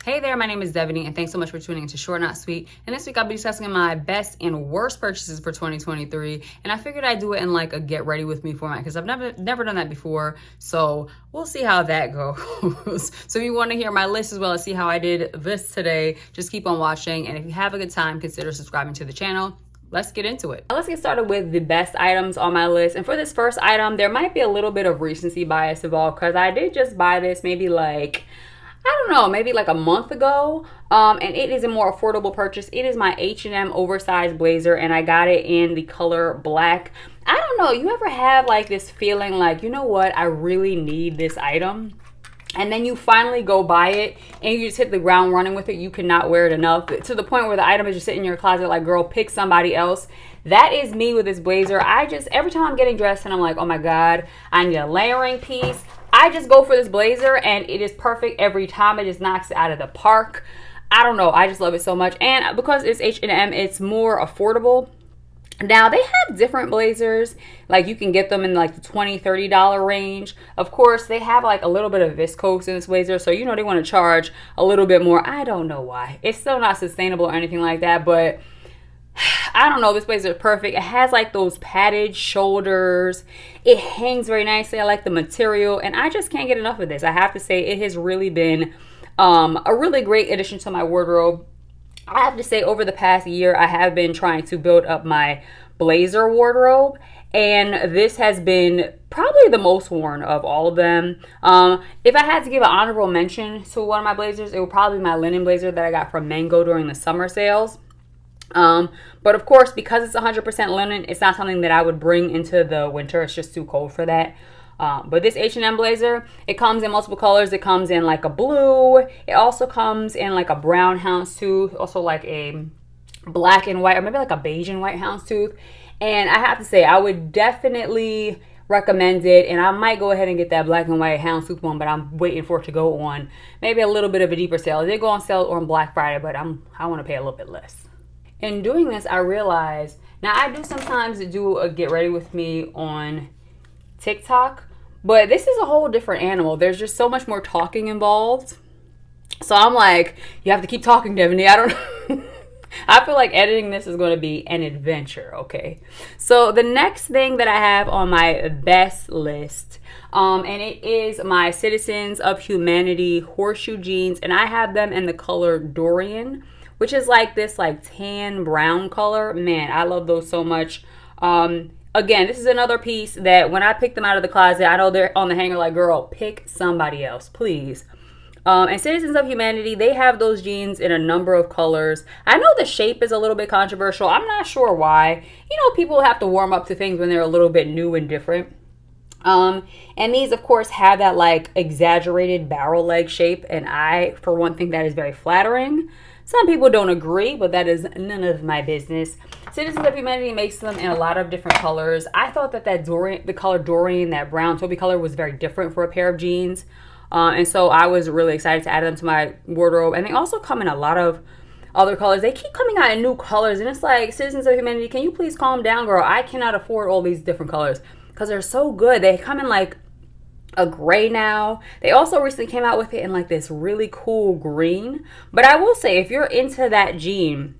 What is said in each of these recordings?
Hey there, my name is Devaney, and thanks so much for tuning into Short Not Sweet. And this week I'll be discussing my best and worst purchases for 2023. And I figured I'd do it in like a get ready with me format because I've never done that before. So we'll see how that goes. So if you want to hear my list as well as see how I did this today, just keep on watching. And if you have a good time, consider subscribing to the channel. Let's get into it. Let's get started with the best items on my list. And for this first item, there might be a little bit of recency bias involved because I did just buy this maybe like, I don't know, maybe like a month ago. And it is a more affordable purchase. It is my H&M oversized blazer, and I got it in the color black. I don't know, you ever have like this feeling like, you know what, I really need this item? And then you finally go buy it and you just hit the ground running with it. You cannot wear it enough to the point where the item is just sitting in your closet like, girl, pick somebody else. That is me with this blazer. Every time I'm getting dressed and I'm like, oh my God, I need a layering piece, I just go for this blazer and it is perfect every time. It just knocks it out of the park. I don't know, I just love it so much. And because it's H&M, it's more affordable. Now, they have different blazers, like you can get them in like the $20, $30 range. Of course, they have like a little bit of viscose in this blazer, so you know they want to charge a little bit more. I don't know why. It's still not sustainable or anything like that, but I don't know, this blazer is perfect. It has like those padded shoulders. It hangs very nicely. I like the material, and I just can't get enough of this. I have to say, it has really been a really great addition to my wardrobe. I have to say, over the past year, I have been trying to build up my blazer wardrobe, and this has been probably the most worn of all of them. If I had to give an honorable mention to one of my blazers, it would probably be my linen blazer that I got from Mango during the summer sales. But of course, because it's 100% linen, it's not something that I would bring into the winter. It's just too cold for that. But this H&M blazer, it comes in multiple colors. It comes in like a blue. It also comes in like a brown houndstooth, also like a black and white, or maybe like a beige and white houndstooth. And I have to say, I would definitely recommend it. And I might go ahead and get that black and white houndstooth one, but I'm waiting for it to go on maybe a little bit of a deeper sale. It did go on sale on Black Friday, but I want to pay a little bit less. In doing this, I realized, now I do sometimes do a get ready with me on TikTok, but this is a whole different animal. There's just so much more talking involved. So I'm like, you have to keep talking, Devaney. I don't know. I feel like editing this is going to be an adventure, okay? So the next thing that I have on my best list, and it is my Citizens of Humanity horseshoe jeans, and I have them in the color Dorian, which is like this like tan brown color. Man, I love those so much. Again, this is another piece that when I pick them out of the closet, I know they're on the hanger like, girl, pick somebody else, please. And Citizens of Humanity, they have those jeans in a number of colors. I know the shape is a little bit controversial. I'm not sure why. You know, people have to warm up to things when they're a little bit new and different. And these, of course, have that like exaggerated barrel leg shape. And I, for one, think that is very flattering. Some people don't agree, but that is none of my business. Citizens of Humanity makes them in a lot of different colors. I thought that Dorian, the color Dorian, that brown taupey color, was very different for a pair of jeans. And so I was really excited to add them to my wardrobe. And they also come in a lot of other colors. They keep coming out in new colors. And it's like, Citizens of Humanity, can you please calm down, girl? I cannot afford all these different colors because they're so good. They come in like a gray now. They also recently came out with it in like this really cool green. But I will say, if you're into that jean,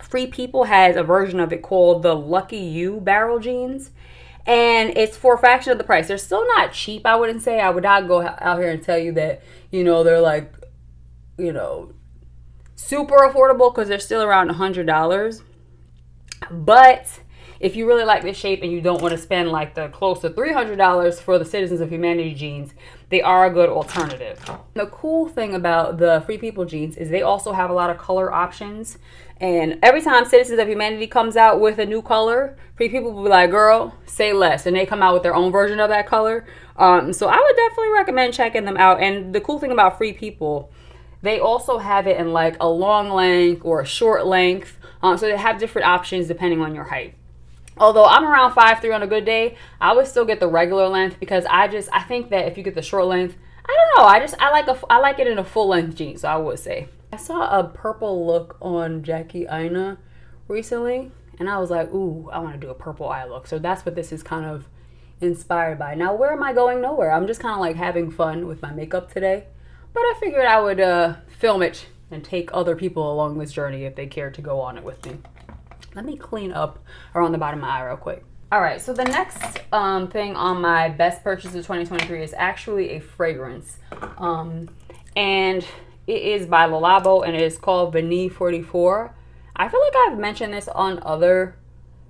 Free People has a version of it called the Lucky You barrel jeans, and it's for a fraction of the price. They're still not cheap, I wouldn't say. I would not go out here and tell you that, you know, they're like, you know, super affordable, because they're still around $100. But if you really like this shape and you don't want to spend like the close to $300 for the Citizens of Humanity jeans, they are a good alternative. The cool thing about the Free People jeans is they also have a lot of color options. And every time Citizens of Humanity comes out with a new color, Free People will be like, girl, say less. And they come out with their own version of that color. So I would definitely recommend checking them out. And the cool thing about Free People, they also have it in like a long length or a short length. So they have different options depending on your height. Although I'm around 5'3" on a good day, I would still get the regular length because I think that if you get the short length, I don't know, I like it in a full length jean, so I would say. I saw a purple look on Jackie Aina recently, and I was like, ooh, I want to do a purple eye look. So that's what this is kind of inspired by. Now, where am I going? Nowhere. I'm just kind of like having fun with my makeup today. but I figured I would film it and take other people along this journey if they care to go on it with me. Let me clean up around the bottom of my eye real quick. All right, so the next thing on my best purchase of 2023 is actually a fragrance. And it is by Le Labo, and it is called Vanille 44. I feel like I've mentioned this on other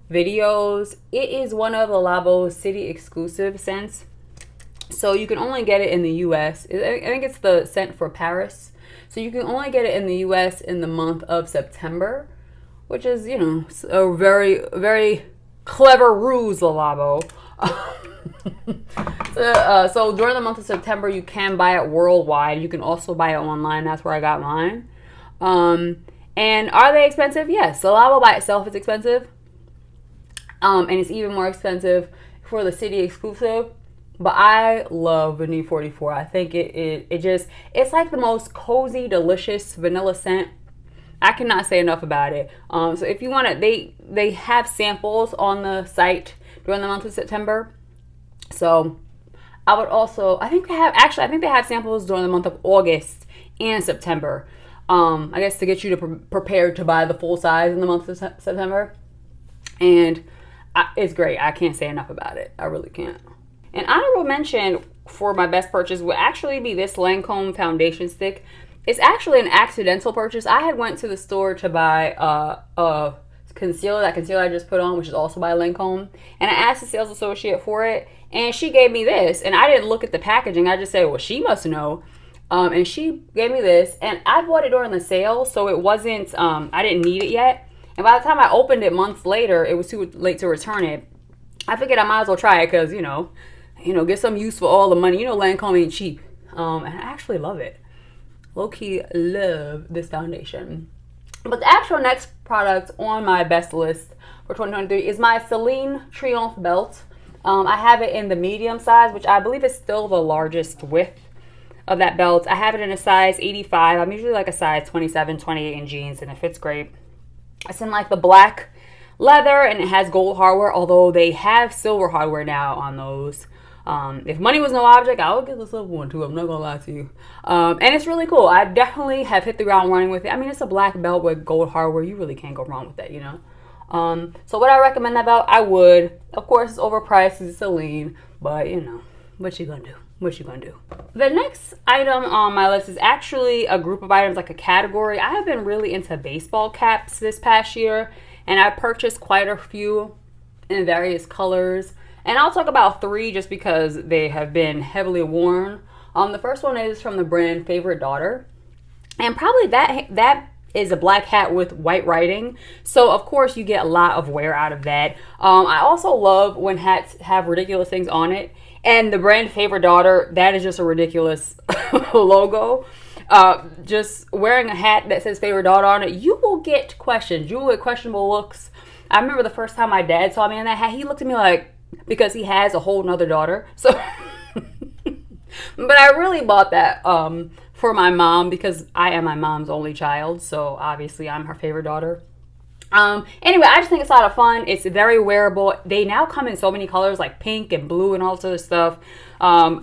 videos. It is one of Le Labo's city exclusive scents. So you can only get it in the US. I think it's the scent for Paris. So you can only get it in the US in the month of September, which is, you know, a very, very clever ruse, Le Labo. So during the month of September, you can buy it worldwide. You can also buy it online. That's where I got mine. And are they expensive? Yes. Le Labo by itself is expensive. And it's even more expensive for the city exclusive. But I love Vanille 44. I think it's like the most cozy, delicious vanilla scent. I cannot say enough about it. So if you want it, they have samples on the site during the month of September. So I would also, I think they have samples during the month of August and September. I guess to get you to prepare to buy the full size in the month of September. And it's great. I can't say enough about it. I really can't. An honorable mention for my best purchase would actually be this Lancome foundation stick. It's actually an accidental purchase. I had went to the store to buy a concealer, that concealer I just put on, which is also by Lancome. And I asked the sales associate for it, and she gave me this. And I didn't look at the packaging. I just said, well, she must know. And she gave me this. And I bought it during the sale, so it wasn't, I didn't need it yet. And by the time I opened it months later, it was too late to return it. I figured I might as well try it because, you know, get some use for all the money. You know, Lancome ain't cheap. And I actually love it. Low-key love this foundation. But the actual next product on my best list for 2023 is my Celine Triomphe belt. I have it in the medium size, which I believe is still the largest width of that belt. I have it in a size 85. I'm usually like a size 27, 28 in jeans, and it fits great. It's in like the black leather, and it has gold hardware, although they have silver hardware now on those. If money was no object, I would get the silver one too. I'm not gonna lie to you. And it's really cool. I definitely have hit the ground running with it. I mean, it's a black belt with gold hardware. You really can't go wrong with that, you know. So would I recommend that belt? I would. Of course, it's overpriced. It's Celine, but you know, what you gonna do? What you gonna do? The next item on my list is actually a group of items, like a category. I have been really into baseball caps this past year, and I purchased quite a few in various colors. And I'll talk about 3 just because they have been heavily worn. The first one is from the brand Favorite Daughter. And probably that is a black hat with white writing. So, of course, you get a lot of wear out of that. I also love when hats have ridiculous things on it. And the brand Favorite Daughter, that is just a ridiculous logo. Just wearing a hat that says Favorite Daughter on it, you will get questions. You will get questionable looks. I remember the first time my dad saw me in that hat, he looked at me like, because he has a whole nother daughter. So, but I really bought that for my mom because I am my mom's only child. So obviously I'm her favorite daughter. Anyway, I just think it's a lot of fun. It's very wearable. They now come in so many colors like pink and blue and all this other stuff. I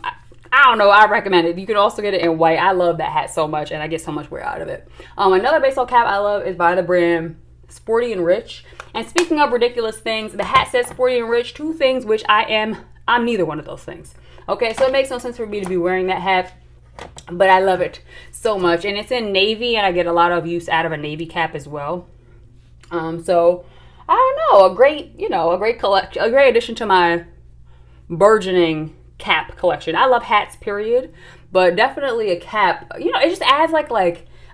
don't know. I recommend it. You can also get it in white. I love that hat so much and I get so much wear out of it. Another baseball cap I love is by the brand Sporty and Rich. And speaking of ridiculous things, the hat says Sporty and Rich, 2 things which I'm neither one of those things. Okay, so it makes no sense for me to be wearing that hat, but I love it so much. And it's in navy, and I get a lot of use out of a navy cap as well. So I don't know, a great collection, a great addition to my burgeoning cap collection. I love hats, period, but definitely a cap. You know, it just adds like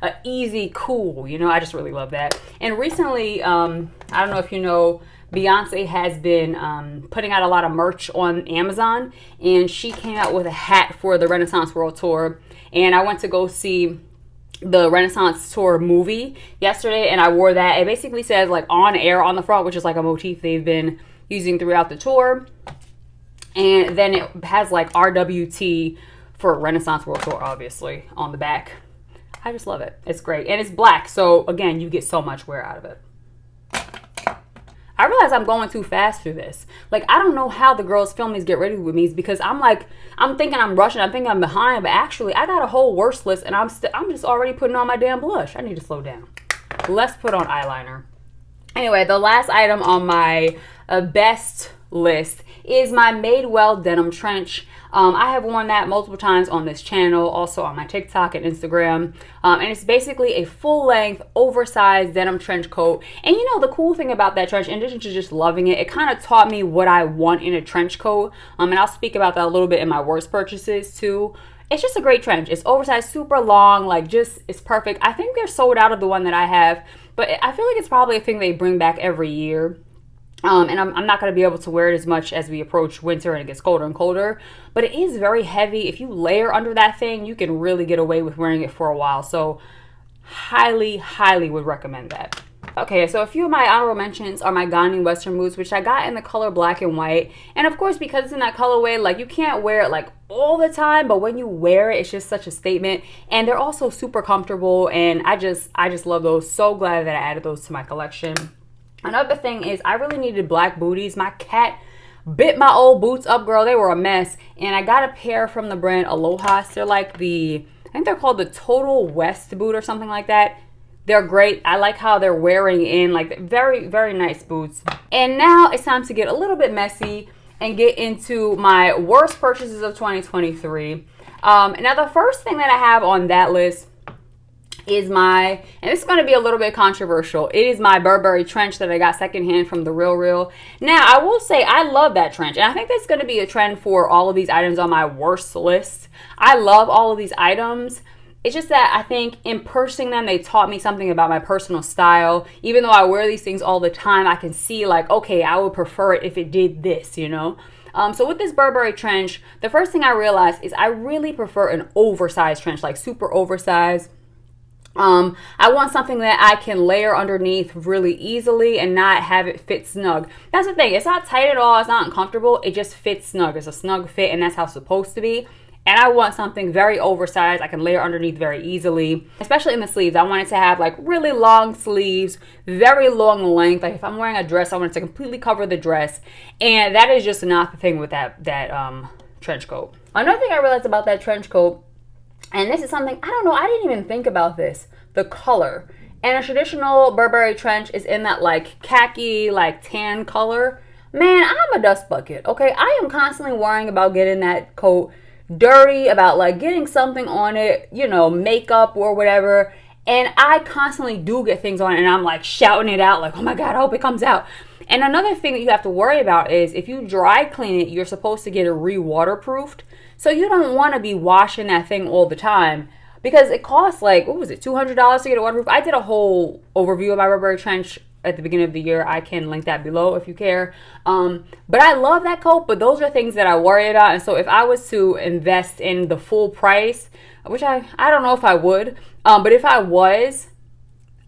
a easy cool, you know. I just really love that. And recently, I don't know if you know, Beyonce has been putting out a lot of merch on Amazon, and she came out with a hat for the Renaissance World Tour. And I went to go see the Renaissance Tour movie yesterday, and I wore that. It basically says like on air on the front, which is like a motif they've been using throughout the tour. And then it has like RWT for Renaissance World Tour, obviously, on the back. I just love it. It's great. And it's black. So, again, you get so much wear out of it. I realize I'm going too fast through this. Like, I don't know how the girls film these Get Ready With Me's, because I'm thinking I'm rushing, I'm thinking I'm behind, but actually I got a whole worst list, and I'm just already putting on my damn blush. I need to slow down. Let's put on eyeliner. Anyway, the last item on my best list is my Madewell denim trench. I have worn that multiple times on this channel, also on my TikTok and Instagram. And it's basically a full-length, oversized denim trench coat. And you know, the cool thing about that trench, in addition to just loving it, it kind of taught me what I want in a trench coat. And I'll speak about that a little bit in my worst purchases too. It's just a great trench. It's oversized, super long, like just, it's perfect. I think they're sold out of the one that I have, but I feel like it's probably a thing they bring back every year. And I'm not going to be able to wear it as much as we approach winter and it gets colder and colder. But it is very heavy. If you layer under that thing, you can really get away with wearing it for a while. So highly, highly would recommend that. Okay, so a few of my honorable mentions are my Ghanaian Western boots, which I got in the color black and white. And of course, because it's in that colorway, like, you can't wear it like all the time, but when you wear it, it's just such a statement. And they're also super comfortable, and I just love those. So glad that I added those to my collection. Another thing is I really needed black booties. My cat bit my old boots up, girl. They were a mess. And I got a pair from the brand Aloha. They're like I think they're called the Total West boot or something like that. They're great. I like how they're wearing in, like, very, very nice boots. And now it's time to get a little bit messy and get into my worst purchases of 2023. Now the first thing that I have on that list is and this is going to be a little bit controversial, it is my Burberry trench that I got secondhand from The Real Real. Now, I will say I love that trench, and I think that's going to be a trend for all of these items on my worst list. I love all of these items. It's just that I think in purchasing them, they taught me something about my personal style. Even though I wear these things all the time, I can see, like, okay, I would prefer it if it did this, you know? So with this Burberry trench, the first thing I realized is I really prefer an oversized trench, like super oversized. I want something that I can layer underneath really easily and not have it fit snug. That's the thing. It's not tight at all. It's not uncomfortable. It just fits snug. It's a snug fit, and that's how it's supposed to be. And I want something very oversized I can layer underneath very easily, especially in the sleeves. I want it to have like really long sleeves, very long length. Like if I'm wearing a dress, I want it to completely cover the dress. And that is just not the thing with that trench coat. Another thing I realized about that trench coat, and this is something, I don't know, I didn't even think about this, the color. And a traditional Burberry trench is in that like khaki, like tan color. Man, I'm a dust bucket, okay? I am constantly worrying about getting that coat dirty, about like getting something on it, you know, makeup or whatever. And I constantly do get things on it, and I'm like shouting it out like, oh my God, I hope it comes out. And another thing that you have to worry about is if you dry clean it, you're supposed to get it re-waterproofed. So you don't want to be washing that thing all the time, because it costs like, what was it, $200 to get it waterproof? I did a whole overview of my Burberry trench at the beginning of the year. I can link that below if you care. But I love that coat, but those are things that I worry about. And so if I was to invest in the full price, which I don't know if I would, but if I was,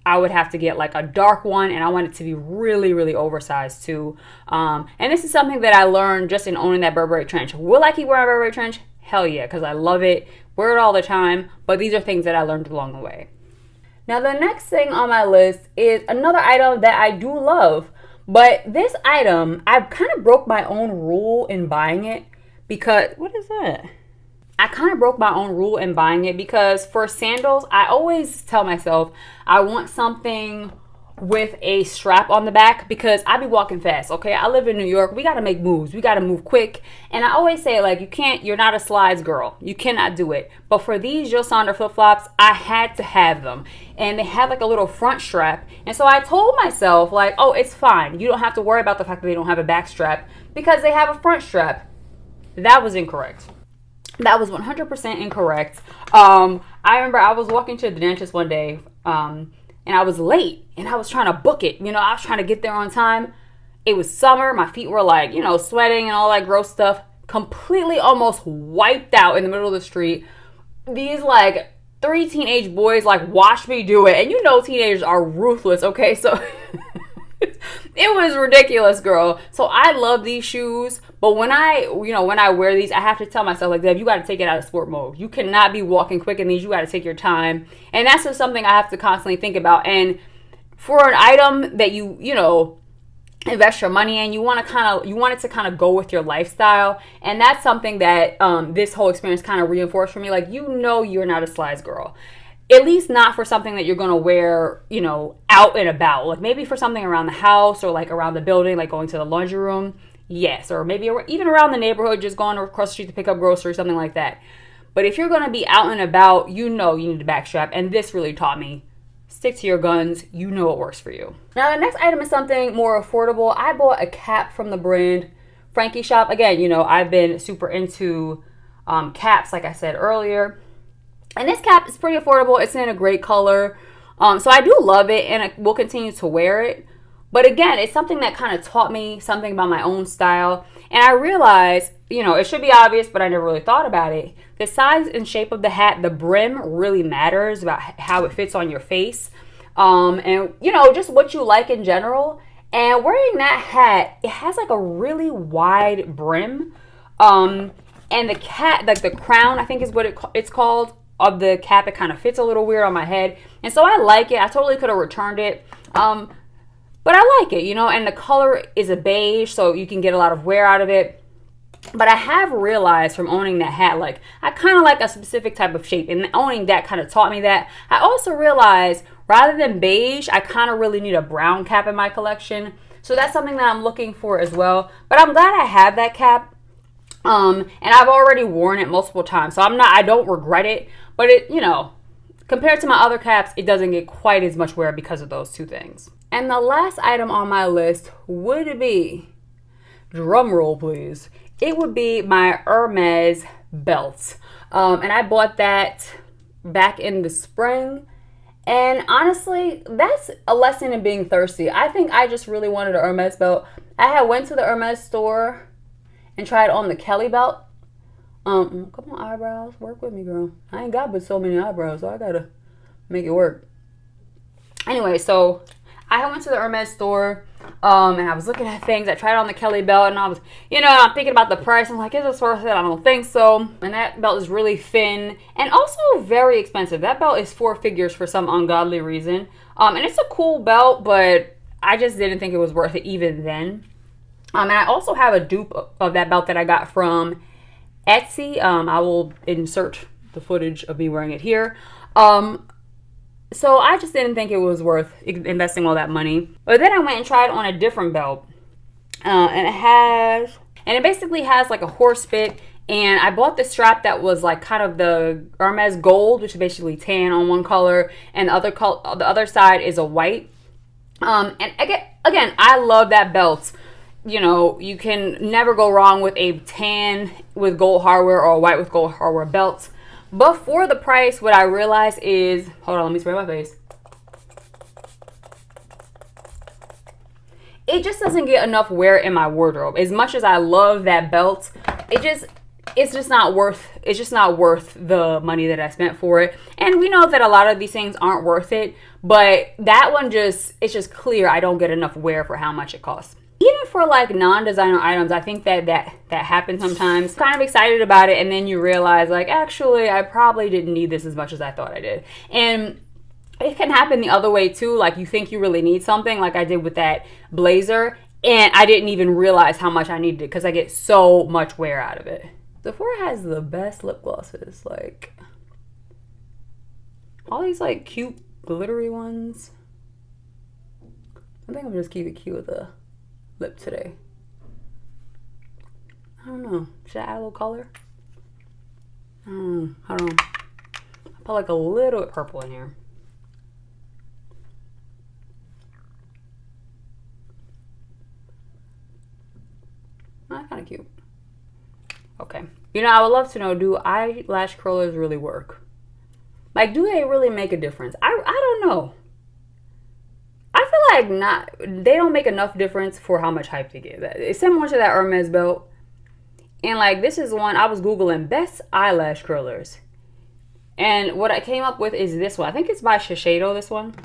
I would have to get like a dark one, and I want it to be really, really oversized too. And this is something that I learned just in owning that Burberry trench. Will I keep wearing Burberry trench? Hell yeah, because I love it. Wear it all the time. But these are things that I learned along the way. Now the next thing on my list is another item that I do love. But this item, I kind of broke my own rule in buying it because, what is that? I kind of broke my own rule in buying it because for sandals, I always tell myself I want something with a strap on the back because I be walking fast, okay? I live in New York. We got to make moves. We got to move quick. And I always say, like, you're not a slides girl. You cannot do it. But for these Jill Sander flip-flops, I had to have them. And they had like a little front strap. And so I told myself, like, oh, it's fine. You don't have to worry about the fact that they don't have a back strap because they have a front strap. That was incorrect. That was 100% incorrect. I remember I was walking to the dentist one day, and I was late, and I was trying to book it. You know, I was trying to get there on time. It was summer. My feet were like, you know, sweating and all that gross stuff. Completely almost wiped out in the middle of the street. These like 3 teenage boys like watched me do it. And you know teenagers are ruthless, okay? So it was ridiculous, girl. So I love these shoes. But when I wear these, I have to tell myself, like, Deb, you got to take it out of sport mode. You cannot be walking quick in these. You got to take your time. And that's just something I have to constantly think about. And for an item that you know, invest your money in. You want it to kind of go with your lifestyle, and that's something that this whole experience kind of reinforced for me. Like, you know, you're not a slides girl, at least not for something that you're going to wear, you know, out and about. Like, maybe for something around the house or like around the building, like going to the laundry room, yes, or maybe even around the neighborhood, just going across the street to pick up groceries, something like that. But if you're going to be out and about, you know you need to backstrap, and this really taught me, stick to your guns. You know what works for you. Now, the next item is something more affordable. I bought a cap from the brand Frankie Shop. Again, you know, I've been super into caps, like I said earlier. And this cap is pretty affordable. It's in a great color. So I do love it, and I will continue to wear it. But again, it's something that kind of taught me something about my own style. And I realized, you know, it should be obvious, but I never really thought about it. The size and shape of the hat, the brim really matters about how it fits on your face. And, you know, just what you like in general. And wearing that hat, it has like a really wide brim. And the cap, like the crown, I think is what it's called, of the cap, it kind of fits a little weird on my head. And so I like it. I totally could have returned it. But I like it, you know, and the color is a beige, so you can get a lot of wear out of it. But I have realized from owning that hat, like, I kind of like a specific type of shape, and owning that kind of taught me that. I also realized, rather than beige, I kind of really need a brown cap in my collection. So that's something that I'm looking for as well. But I'm glad I have that cap. And I've already worn it multiple times, so I don't regret it. But it, you know, compared to my other caps, it doesn't get quite as much wear because of those two things. And the last item on my list would be, drum roll please, it would be my Hermes belt. And I bought that back in the spring. And honestly, that's a lesson in being thirsty. I think I just really wanted a Hermes belt. I had went to the Hermes store and tried on the Kelly belt. Come on, eyebrows, work with me, girl. I ain't got but so many eyebrows, so I gotta make it work. Anyway, so I went to the Hermes store, and I was looking at things. I tried on the Kelly belt, and I was, you know, I'm thinking about the price. I'm like, is this worth it? I don't think so. And that belt is really thin and also very expensive. That belt is 4 figures for some ungodly reason. And it's a cool belt, but I just didn't think it was worth it even then. And I also have a dupe of that belt that I got from Etsy. I will insert the footage of me wearing it here. So I just didn't think it was worth investing all that money. But then I went and tried on a different belt. And it basically has like a horse bit. And I bought the strap that was like kind of the Hermes gold, which is basically tan on one color, and the other side is a white. And again, I love that belt. You know, you can never go wrong with a tan with gold hardware or a white with gold hardware belt. But for the price, what I realized is, hold on, let me spray my face. It just doesn't get enough wear in my wardrobe. As much as I love that belt, it's just not worth the money that I spent for it. And we know that a lot of these things aren't worth it, but that one it's just clear I don't get enough wear for how much it costs. Even for like non-designer items, I think that happens sometimes. Kind of excited about it, and then you realize, like, actually, I probably didn't need this as much as I thought I did. And it can happen the other way too. Like, you think you really need something, like I did with that blazer, and I didn't even realize how much I needed it because I get so much wear out of it. Sephora has the best lip glosses. Like, all these like cute glittery ones. I think I'm just keep it cute with the lip today. I don't know. Should I add a little color? I don't know. I put like a little bit purple in here. That's kind of cute. Okay. You know, I would love to know, do eyelash curlers really work? Like, do they really make a difference? I don't know. I feel like they don't make enough difference for how much hype they give. It's similar to that Hermes belt. And like, this is one, I was Googling best eyelash curlers. And what I came up with is this one. I think it's by Shiseido, this one.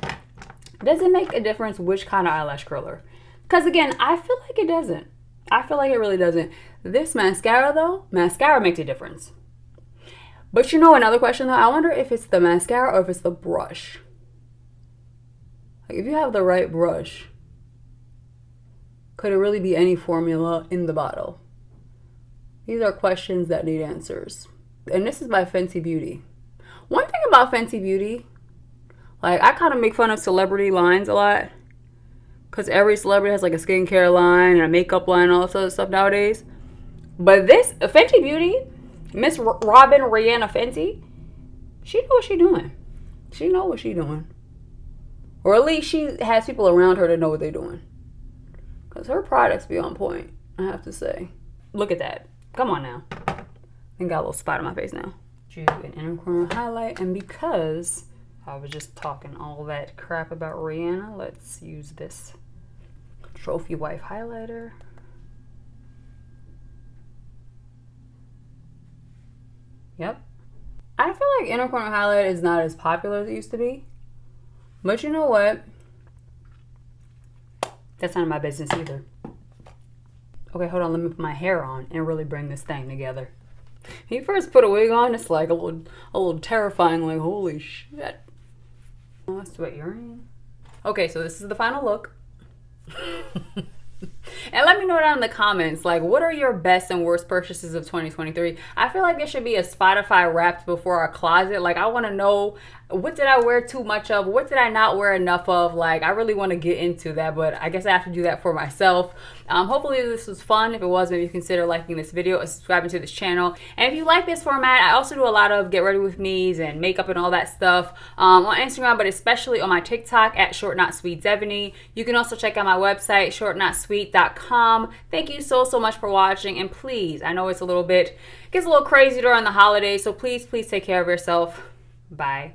Does it make a difference which kind of eyelash curler? Because again, I feel like it doesn't. I feel like it really doesn't. This mascara though, mascara makes a difference. But you know, another question though, I wonder if it's the mascara or if it's the brush. Like, if you have the right brush, Could it really be any formula in the bottle? These are questions that need answers. And this is by Fenty Beauty. One thing about Fenty Beauty, like, I kind of make fun of celebrity lines a lot, because every celebrity has like a skincare line and a makeup line and all this other stuff nowadays. But this, Fenty Beauty, Miss Robin Rihanna Fenty, she know what she doing. She know what she doing. Or at least she has people around her to know what they're doing. Because her products be on point, I have to say. Look at that. Come on now. I got a little spot on my face now. Do an inner corner highlight. And because I was just talking all that crap about Rihanna, let's use this Trophy Wife highlighter. Yep. I feel like inner corner highlight is not as popular as it used to be. But you know what? That's none of my business either. Okay, hold on. Let me put my hair on and really bring this thing together. When you first put a wig on, it's like a little terrifying, like, holy shit. Oh, that's what earring. Okay, so this is the final look. And let me know down in the comments, like, what are your best and worst purchases of 2023? I feel like there should be a Spotify Wrapped before our closet. Like, I want to know, what did I wear too much of? What did I not wear enough of? Like, I really want to get into that, but I guess I have to do that for myself. Hopefully this was fun. If it was, maybe consider liking this video and subscribing to this channel. And if you like this format, I also do a lot of get ready with me's and makeup and all that stuff on Instagram, but especially on my TikTok at shortnotsweet70. You can also check out my website, shortnotsweet.com. Thank you so much for watching, and please, I know it's gets a little crazy during the holidays, so please take care of yourself. Bye.